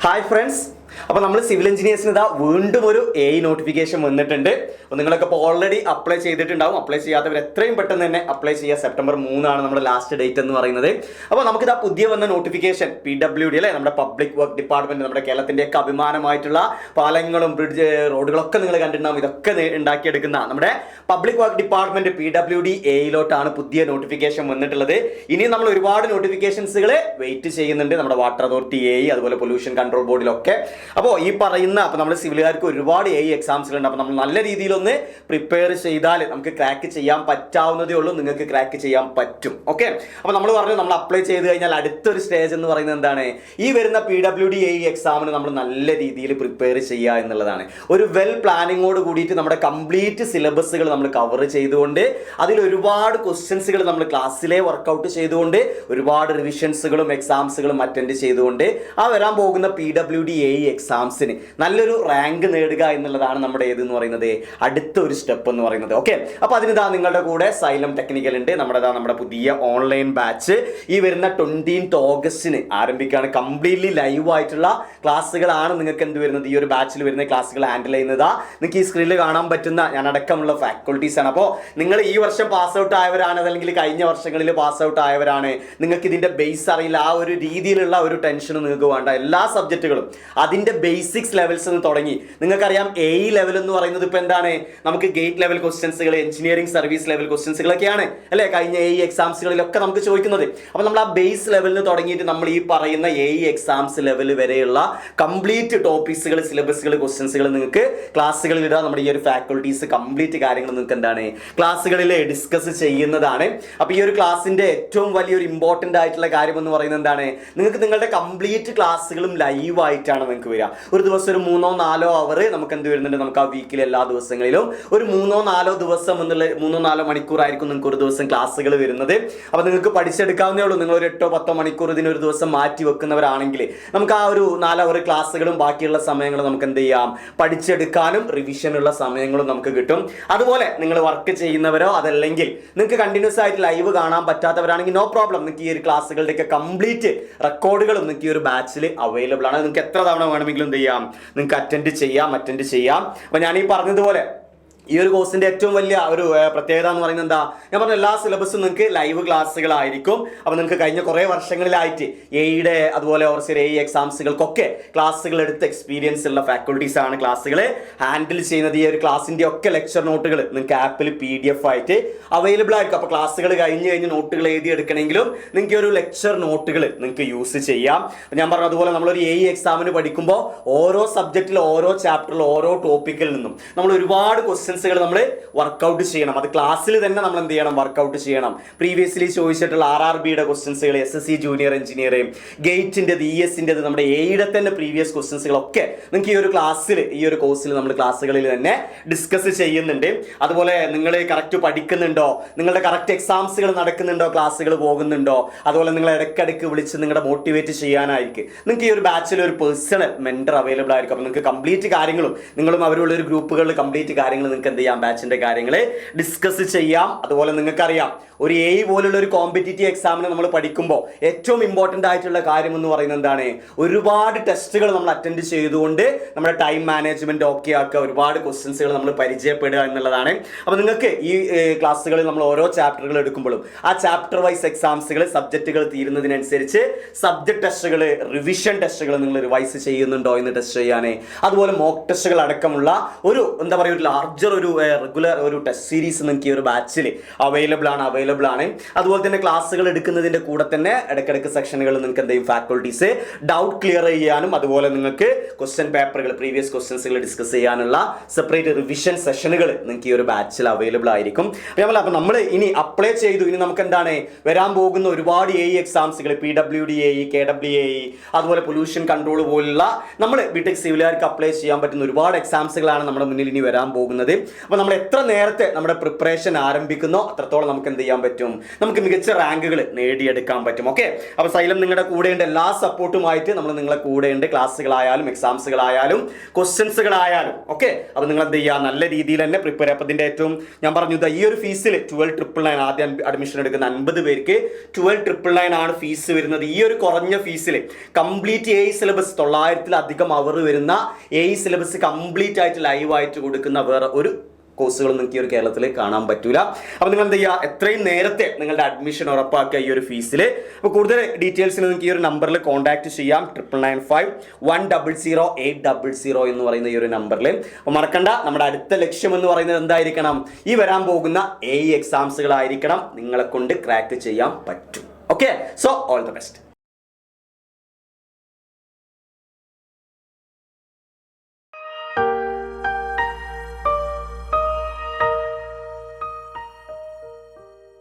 Hi friends, അപ്പോൾ നമ്മൾ civil എഞ്ചിനീയേഴ്സിന് ഇതാ വീണ്ടും ഒരു നോട്ടിഫിക്കേഷൻ വന്നിട്ടുണ്ട്. അപ്പോൾ നിങ്ങളൊക്കെ ഇപ്പോൾ ഓൾറെഡി അപ്ലൈ ചെയ്തിട്ടുണ്ടാവും. അപ്ലൈ ചെയ്യാത്തവർ എത്രയും പെട്ടെന്ന് തന്നെ അപ്ലൈ ചെയ്യുക. സെപ്റ്റംബർ 3 നമ്മുടെ ലാസ്റ്റ് ഡേറ്റ് എന്ന് പറയുന്നത്. അപ്പോൾ നമുക്കിതാ പുതിയ വന്ന നോട്ടിഫിക്കേഷൻ PWD അല്ലേ, നമ്മുടെ പബ്ലിക് വർക്ക് ഡിപ്പാർട്ട്മെന്റ്, നമ്മുടെ കേരളത്തിൻ്റെയൊക്കെ അഭിമാനമായിട്ടുള്ള പാലങ്ങളും ബ്രിഡ്ജ് റോഡുകളൊക്കെ നിങ്ങൾ കണ്ടിട്ടുണ്ടാവും. ഇതൊക്കെ ഉണ്ടാക്കിയെടുക്കുന്ന നമ്മുടെ പബ്ലിക് വർക്ക് ഡിപ്പാർട്ട്മെന്റ് PWD AEയിലോട്ടാണ് പുതിയ നോട്ടിഫിക്കേഷൻ വന്നിട്ടുള്ളത്. ഇനിയും നമ്മൾ ഒരുപാട് നോട്ടിഫിക്കേഷൻസുകൾ വെയിറ്റ് ചെയ്യുന്നുണ്ട്, നമ്മുടെ വാട്ടർ അതോറിറ്റി AE, അതുപോലെ പൊല്യൂഷൻ കൺട്രോൾ ബോർഡിലൊക്കെ. അപ്പോൾ ഈ പറയുന്ന നമ്മൾ സിവിലുകാർക്ക് ഒരുപാട് എക്സാംസുകളുണ്ട്. അപ്പോൾ നമ്മൾ നല്ല രീതിയിലൊന്ന് പ്രിപ്പയർ ചെയ്താൽ നമുക്ക് ക്രാക്ക് ചെയ്യാൻ പറ്റാവുന്നതേ ഉള്ളൂ. നിങ്ങൾക്ക് ക്രാക്ക് ചെയ്യാൻ പറ്റും. ഓക്കെ, അപ്പോൾ നമ്മൾ പറഞ്ഞു നമ്മൾ അപ്ലൈ ചെയ്ത് കഴിഞ്ഞാൽ അടുത്തൊരു സ്റ്റേജ് എന്ന് പറയുന്നത് എന്താണ്, ഈ വരുന്ന PWD എക്സാമിന് നമ്മൾ നല്ല രീതിയിൽ പ്രിപ്പയർ ചെയ്യുക എന്നുള്ളതാണ്. ഒരു വെൽ പ്ലാനിങ്ങോട് കൂടിയിട്ട് നമ്മുടെ കംപ്ലീറ്റ് സിലബസുകൾ നമ്മൾ കവർ ചെയ്തുകൊണ്ട് അതിൽ ഒരുപാട് ക്വസ്റ്റ്യൻസുകൾ നമ്മൾ ക്ലാസ്സിലെ വർക്കൗട്ട് ചെയ്തുകൊണ്ട് ഒരുപാട് റിവിഷൻസുകളും എക്സാംസുകളും അറ്റൻഡ് ചെയ്തുകൊണ്ട് ആ വരാൻ പോകുന്ന PWD എക്സാംസിന് നല്ലൊരു റാങ്ക് നേടുക എന്നുള്ളതാണ് നമ്മുടെ ഏതെന്ന് പറയുന്നത് അടുത്തൊരു സ്റ്റെപ്പ് എന്ന് പറയുന്നത്. ഓക്കെ, അപ്പോൾ അതിനിതാ നിങ്ങളുടെ കൂടെ സൈലം ടെക്നിക്കൽ ഉണ്ട്. നമ്മുടെ പുതിയ ഓൺലൈൻ ബാച്ച് ഈ വരുന്ന 20th ഓഗസ്റ്റിന് ആരംഭിക്കുകയാണ്. കംപ്ലീറ്റ്ലി ലൈവ് ആയിട്ടുള്ള ക്ലാസ്സുകളാണ് നിങ്ങൾക്ക് എന്ത് വരുന്നത്, ഈ ഒരു ബാച്ചിൽ വരുന്ന ക്ലാസ്സുകൾ ഹാൻഡിൽ ചെയ്യുന്നതാ. നിങ്ങൾക്ക് ഈ സ്ക്രീനിൽ കാണാൻ പറ്റുന്ന ഞാൻ അടക്കമുള്ള ഫാക്കൾട്ടീസ് ആണ്. അപ്പോൾ നിങ്ങൾ ഈ വർഷം പാസ് ഔട്ട് ആയവരാണ്, അതല്ലെങ്കിൽ കഴിഞ്ഞ വർഷങ്ങളിൽ പാസ് ഔട്ട് ആയവരാണ്, നിങ്ങൾക്ക് ഇതിന്റെ ബേസ് അറിയില്ല, ആ ഒരു രീതിയിലുള്ള ഒരു ടെൻഷനും നിങ്ങൾക്ക് വേണ്ട. എല്ലാ സബ്ജക്റ്റുകളും അതിന്റെ ബേസിക്സ് ലെവൽസ് എന്ന് തുടങ്ങി. നിങ്ങൾക്കറിയാം ലെവൽ എന്ന് പറയുന്നത് ഇപ്പൊ എന്താണ്, നമുക്ക് ഗേറ്റ് ലെവൽ ക്വസ്റ്റ്യൻസുകൾ, എഞ്ചിനീയറിംഗ് സർവീസ് ലെവൽ ക്വസ്റ്റ്യൻസുകളൊക്കെയാണ് അല്ലെ കഴിഞ്ഞ എക്സാംസുകളിലൊക്കെ നമുക്ക് ചോദിക്കുന്നത്. അപ്പൊ നമ്മൾ ആ ബേസ് ലെവലിന് തുടങ്ങിയിട്ട് നമ്മൾ ഈ പറയുന്ന എക്സാംസ് ലെവൽ വരെയുള്ള കംപ്ലീറ്റ് ടോപ്പിക്സുകൾ, സിലബസുകൾ, ക്വസ്റ്റ്യൻസുകൾ നിങ്ങൾക്ക് ക്ലാസ്സുകളിൽ ഇടാം. നമ്മുടെ ഈ ഒരു ഫാക്കൾട്ടീസ് കംപ്ലീറ്റ് കാര്യങ്ങൾ നിങ്ങൾക്ക് എന്താണ് ക്ലാസ്സുകളിൽ ഡിസ്കസ് ചെയ്യുന്നതാണ്. അപ്പൊ ഈ ഒരു ക്ലാസ്സിന്റെ ഏറ്റവും വലിയൊരു ഇമ്പോർട്ടന്റ് ആയിട്ടുള്ള കാര്യം എന്ന് പറയുന്നത് എന്താണ്, നിങ്ങൾക്ക് നിങ്ങളുടെ കംപ്ലീറ്റ് ക്ലാസ്സുകളും ലൈവ് ആയിട്ടാണ് നിങ്ങൾക്ക് വരിക. ഒരു ദിവസം ഒരു 3-4 അവർ നമുക്ക് എന്ത് വരുന്നുണ്ട്, നമുക്ക് ആ വീക്കിൽ എല്ലാ ദിവസങ്ങളിലും ഒരു 3-4 ദിവസം എന്നുള്ള 3-4 മണിക്കൂറായിരിക്കും നിങ്ങൾക്ക് ഒരു ദിവസം ക്ലാസ്സുകൾ വരുന്നത്. അപ്പോൾ നിങ്ങൾക്ക് പഠിച്ചെടുക്കാവുന്നേ ഉള്ളൂ. നിങ്ങൾ ഒരു 8-10 മണിക്കൂർ ഇതിനൊരു ദിവസം മാറ്റി വെക്കുന്നവരാണെങ്കിൽ നമുക്ക് ആ ഒരു 4 അവർ ക്ലാസ്സുകളും ബാക്കിയുള്ള സമയങ്ങൾ നമുക്ക് എന്ത് ചെയ്യാം, പഠിച്ചെടുക്കാനും റിവിഷനുള്ള സമയങ്ങളും നമുക്ക് കിട്ടും. അതുപോലെ നിങ്ങൾ വർക്ക് ചെയ്യുന്നവരോ അതല്ലെങ്കിൽ നിങ്ങൾക്ക് കണ്ടിന്യൂസ് ആയിട്ട് ലൈവ് കാണാൻ പറ്റാത്തവരാണെങ്കിൽ നോ പ്രോബ്ലം, നിങ്ങൾക്ക് ഈ ഒരു ക്ലാസ്സുകളുടെയൊക്കെ കംപ്ലീറ്റ് റെക്കോർഡുകളും നിങ്ങൾക്ക് ഈ ഒരു ബാച്ചിൽ അവൈലബിൾ ആണ്. നിങ്ങൾക്ക് എത്ര തവണ വേണമെങ്കിലും എന്ത് ചെയ്യാം, നിങ്ങൾക്ക് അറ്റൻഡ് ചെയ്യാം. അപ്പൊ ഞാൻ ഈ പറഞ്ഞതുപോലെ ഈ ഒരു കോഴ്സിന്റെ ഏറ്റവും വലിയ ഒരു പ്രത്യേകത എന്ന് പറയുന്നത് എന്താ, ഞാൻ പറഞ്ഞ എല്ലാ സിലബസും നിങ്ങൾക്ക് ലൈവ് ക്ലാസ്സുകളായിരിക്കും. അപ്പോൾ നിങ്ങൾക്ക് കഴിഞ്ഞ കുറേ വർഷങ്ങളിലായിട്ട് എയുടെ അതുപോലെ ഓവർസിയർ എക്സാംസുകൾക്കൊക്കെ ക്ലാസ്സുകൾ എടുത്ത് എക്സ്പീരിയൻസ് ഉള്ള ഫാക്കൾട്ടീസ് ആണ് ക്ലാസ്സുകൾ ഹാൻഡിൽ ചെയ്യുന്നത്. ഈ ഒരു ക്ലാസ്സിന്റെ ഒക്കെ ലെക്ചർ നോട്ടുകൾ നിങ്ങൾക്ക് ആപ്പിൽ PDF ആയിട്ട് അവൈലബിൾ ആയിരിക്കും. അപ്പോൾ ക്ലാസ്സുകൾ കഴിഞ്ഞ് നോട്ടുകൾ എഴുതി എടുക്കണമെങ്കിലും നിങ്ങൾക്ക് ഒരു ലെക്ചർ നോട്ടുകൾ നിങ്ങൾക്ക് യൂസ് ചെയ്യാം. ഞാൻ പറഞ്ഞു അതുപോലെ നമ്മളൊരു എക്സാമിന് പഠിക്കുമ്പോൾ ഓരോ സബ്ജക്റ്റിലും ഓരോ ചാപ്റ്ററിലും ഓരോ ടോപ്പിക്കിൽ നിന്നും നമ്മൾ ഒരുപാട് ക്വസ്റ്റ്യൻസ് നമ്മൾ വർക്കൗട്ട് ചെയ്യണം. അത് ക്ലാസ്സിൽ തന്നെ നമ്മൾ എന്ത് ചെയ്യണം, വർക്കൗട്ട് ചെയ്യണം. പ്രീവിയസ്ലി ചോദിച്ചിട്ടുള്ള RRBയുടെ ക്വസ്റ്റ്യൻസുകൾ, SSC ജൂനിയർ എഞ്ചിനീയർ, ഗേറ്റിൻ്റെത്, ESൻ്റെത്, നമ്മുടെ എയുടെ തന്നെ പ്രീവിയസ് ക്വസ്റ്റ്യൻസുകളൊക്കെ നിങ്ങൾക്ക് ഈ ഒരു ക്ലാസ്സിൽ, ഈ ഒരു കോഴ്സിൽ നമ്മൾ ക്ലാസ്സുകളിൽ തന്നെ ഡിസ്കസ് ചെയ്യുന്നുണ്ട്. അതുപോലെ നിങ്ങൾ കറക്റ്റ് പഠിക്കുന്നുണ്ടോ, നിങ്ങളുടെ കറക്റ്റ് എക്സാംസുകൾ നടക്കുന്നുണ്ടോ, ക്ലാസ്സുകൾ പോകുന്നുണ്ടോ, അതുപോലെ നിങ്ങൾ ഇടയ്ക്കിടയ്ക്ക് വിളിച്ച് നിങ്ങളുടെ മോട്ടിവേറ്റ് ചെയ്യാനായിരിക്കും നിങ്ങൾക്ക് ഈ ഒരു ബാച്ചിൽ ഒരു പേഴ്സണൽ മെന്റർ അവൈലബിൾ ആയിരിക്കും. അപ്പോൾ നിങ്ങൾക്ക് കംപ്ലീറ്റ് കാര്യങ്ങളും നിങ്ങളും അവരുള്ള ഒരു ഗ്രൂപ്പുകളിൽ കംപ്ലീറ്റ് കാര്യങ്ങൾ നിങ്ങൾക്ക് എന്ത് ചെയ്യാം, ബാച്ചിന്റെ കാര്യങ്ങൾ ഡിസ്കസ് ചെയ്യാം. അതുപോലെ നിങ്ങൾക്കറിയാം ഒരു പോലുള്ള ഒരു കോമ്പറ്റീറ്റീവ് എക്സാമിന് നമ്മൾ പഠിക്കുമ്പോൾ ഏറ്റവും ഇമ്പോർട്ടൻ്റ് ആയിട്ടുള്ള കാര്യം എന്ന് പറയുന്നത് എന്താണ്, ഒരുപാട് ടെസ്റ്റുകൾ നമ്മൾ അറ്റൻഡ് ചെയ്തുകൊണ്ട് നമ്മുടെ ടൈം മാനേജ്മെന്റ് ഓക്കെ ആക്കുക, ഒരുപാട് ക്വസ്റ്റ്യൻസുകൾ നമ്മൾ പരിചയപ്പെടുക എന്നുള്ളതാണ്. അപ്പോൾ നിങ്ങൾക്ക് ഈ ക്ലാസ്സുകളിൽ നമ്മൾ ഓരോ ചാപ്റ്ററുകൾ എടുക്കുമ്പോഴും ആ ചാപ്റ്റർ വൈസ് എക്സാംസുകൾ, സബ്ജക്റ്റുകൾ തീരുന്നതിനനുസരിച്ച് സബ്ജക്ട് ടെസ്റ്റുകൾ, റിവിഷൻ ടെസ്റ്റുകൾ നിങ്ങൾ റിവൈസ് ചെയ്യുന്നുണ്ടോ എന്ന് ടെസ്റ്റ് ചെയ്യാനേ, അതുപോലെ മോക്ക് ടെസ്റ്റുകൾ അടക്കമുള്ള ഒരു എന്താ പറയുക ഒരു ലാർജർ ഒരു റെഗുലർ ഒരു ടെസ്റ്റ് സീരീസ് നിങ്ങൾക്ക് ഈ ഒരു ബാച്ചിൽ അവൈലബിൾ ആണ്. അതുപോലെ തന്നെ ക്ലാസ്സുകൾ എടുക്കുന്നതിന്റെ കൂടെ തന്നെ ഇടയ്ക്കിടയ്ക്ക് സെക്ഷനുകൾ നിങ്ങൾക്ക് എന്തെങ്കിലും ഫാക്കൾട്ടീസ് ഡൗട്ട് ക്ലിയർ ചെയ്യാനും അതുപോലെ നിങ്ങൾക്ക് ക്വസ്റ്റ്യൻ പേപ്പറുകൾ, പ്രീവിയസ് ക്വസ്റ്റ്യൻസുകൾ ഡിസ്കസ് ചെയ്യാനുള്ള സെപ്പറേറ്റ് റിവിഷൻ സെഷനുകൾ നിങ്ങൾക്ക് ഈ ഒരു ബാച്ചിൽ അവൈലബിൾ ആയിരിക്കും. അപ്പോൾ നമ്മൾ ഇനി അപ്ലൈ ചെയ്തു, ഇനി നമുക്ക് എന്താണ് വരാൻ പോകുന്ന ഒരുപാട് എക്സാംസുകൾ, PWD AE, KWAE, അതുപോലെ പൊല്യൂഷൻ കൺട്രോൾ പോലുള്ള നമ്മൾ ബിടെക് സിവിലുകാർക്ക് അപ്ലൈ ചെയ്യാൻ പറ്റുന്ന ഒരുപാട് എക്സാംസുകളാണ് നമ്മുടെ മുന്നിൽ ഇനി വരാൻ പോകുന്നത്. അപ്പോൾ നമ്മൾ എത്ര നേരത്തെ നമ്മുടെ പ്രിപ്പറേഷൻ ആരംഭിക്കുന്നോ അത്രത്തോളം നമുക്ക് എന്ത് ചെയ്യാൻ ചെയ്യാൻ പറ്റും, നമുക്ക് മികച്ച റാങ്കുകൾ നേടിയെടുക്കാൻ പറ്റും. ഓക്കെ, അപ്പോൾ സൈലം നിങ്ങളുടെ കൂടെയുണ്ട്, എല്ലാ സപ്പോർട്ടുമായിട്ട് നമ്മൾ നിങ്ങളെ കൂടെയുണ്ട്, ക്ലാസ്സുകളായാലും എക്സാംസുകളായാലും ക്വസ്റ്റ്യൻസുകളായാലും. ഓക്കെ, അപ്പോൾ നിങ്ങൾ എന്ത് ചെയ്യുക, നല്ല രീതിയിൽ തന്നെ പ്രിപ്പയർ. അപ്പോൾ ഇതിൻ്റെ ഏറ്റവും ഞാൻ പറഞ്ഞു ഈ ഒരു ഫീസിൽ 12,999 ആദ്യം അഡ്മിഷൻ എടുക്കുന്ന 50 പേർക്ക് 12,999 ആണ് ഫീസ് വരുന്നത്. ഈ ഒരു കുറഞ്ഞ ഫീസിൽ കംപ്ലീറ്റ് എ സിലബസ് 900-ലധികം അവർ വരുന്ന എ സിലബസ് കംപ്ലീറ്റ് ആയിട്ട് ലൈവായിട്ട് കൊടുക്കുന്ന വേറെ ഒരു കോഴ്സുകളും നിങ്ങൾക്ക് ഈ ഒരു കേരളത്തിൽ കാണാൻ പറ്റൂല. അപ്പോൾ നിങ്ങൾ എന്ത് ചെയ്യുക, എത്രയും നേരത്തെ നിങ്ങളുടെ അഡ്മിഷൻ ഉറപ്പാക്കുക ഈ ഒരു ഫീസിൽ. അപ്പോൾ കൂടുതൽ ഡീറ്റെയിൽസിന് നിങ്ങൾക്ക് ഈ ഒരു നമ്പറിൽ കോൺടാക്ട് ചെയ്യാം, 9995100800 എന്ന് പറയുന്ന ഈ ഒരു നമ്പറിൽ. അപ്പോൾ മറക്കണ്ട, നമ്മുടെ അടുത്ത ലക്ഷ്യം എന്ന് പറയുന്നത് എന്തായിരിക്കണം, ഈ വരാൻ പോകുന്ന എക്സാംസുകളായിരിക്കണം നിങ്ങളെ കൊണ്ട് ക്രാക്ക് ചെയ്യാൻ പറ്റും. Okay, so all the best.